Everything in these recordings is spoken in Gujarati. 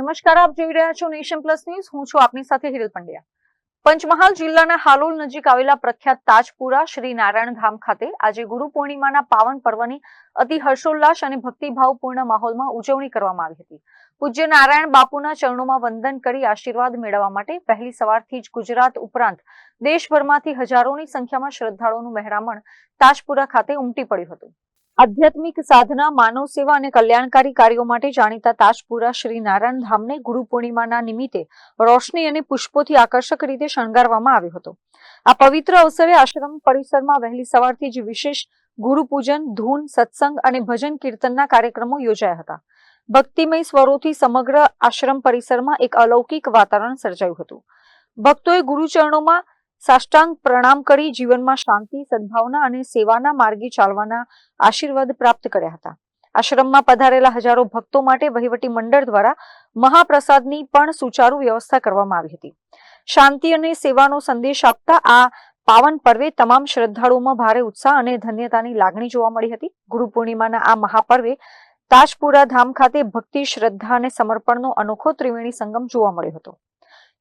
નમસ્કાર, આપ જોઈ રહ્યા છો નેશન પ્લસ ન્યૂઝ. હું છું આપની સાથે હિરલ પંડ્યા. પંચમહાલ જિલ્લાના હાલોલ નજીક આવેલા પ્રખ્યાત તાજપુરા શ્રી નારાયણ ધામ ખાતે આજે ગુરુ પૂર્ણિમાના પાવન પર્વની અતિ હર્ષોલ્લાસ અને ભક્તિભાવપૂર્ણ માહોલમાં ઉજવણી કરવામાં આવી હતી. પૂજ્ય નારાયણ બાપુના ચરણોમાં વંદન કરી આશીર્વાદ મેળવવા માટે વહેલી સવારથી જ ગુજરાત ઉપરાંત દેશભરમાંથી હજારોની સંખ્યામાં શ્રદ્ધાળુઓનું મહેરામણ તાજપુરા ખાતે ઉમટી પડ્યું હતું. આધ્યાત્મિક સાધના, માનવ સેવા અને કલ્યાણકારી કાર્યો માટે જાણીતા તાજપુરા શ્રી નારાયણ ધામને ગુરુ પૂર્ણિમાના નિમિત્તે રોશની અને પુષ્પોથી આકર્ષક રીતે શણગારવામાં આવ્યો હતો. આ પવિત્ર અવસરે આશ્રમ પરિસરમાં વહેલી સવારથી જ વિશેષ ગુરુ પૂજન, ધૂન, સત્સંગ અને ભજન કીર્તનના કાર્યક્રમો યોજાયા હતા. ભક્તિમય સ્વરોથી સમગ્ર આશ્રમ પરિસરમાં એક અલૌકિક વાતાવરણ સર્જાયું હતું. ભક્તોએ ગુરુચરણોમાં સાષ્ટાંગ પ્રણામ કરી જીવનમાં શાંતિ, સદભાવના અને સેવાના માર્ગે ચાલવાના આશીર્વાદ પ્રાપ્ત કર્યા હતા. આશ્રમમાં પધારેલા હજારો ભક્તો માટે વહીવટી મંડળ દ્વારા મહાપ્રસાદની પણ સુચારુ વ્યવસ્થા કરવામાં આવી હતી. શાંતિ અને સેવાનો સંદેશ આપતા આ પાવન પર્વે તમામ શ્રદ્ધાળુઓમાં ભારે ઉત્સાહ અને ધન્યતાની લાગણી જોવા મળી હતી. ગુરુ પૂર્ણિમાના આ મહાપર્વે તાજપુરા ધામ ખાતે ભક્તિ, શ્રદ્ધા અને સમર્પણનો અનોખો ત્રિવેણી સંગમ જોવા મળ્યો હતો.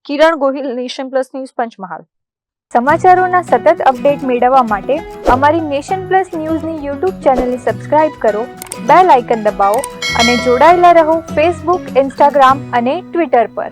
Kiran Gohil, nation plus news, Panchmahal. સમાચારોના સતત અપડેટ મેળવવા માટે અમારી નેશન પ્લસ ન્યૂઝની યુટ્યુબ ચેનલને સબસ્ક્રાઇબ કરો, બેલ આઇકન દબાવો અને જોડાયેલા રહો ફેસબુક, ઇન્સ્ટાગ્રામ અને ટ્વિટર પર.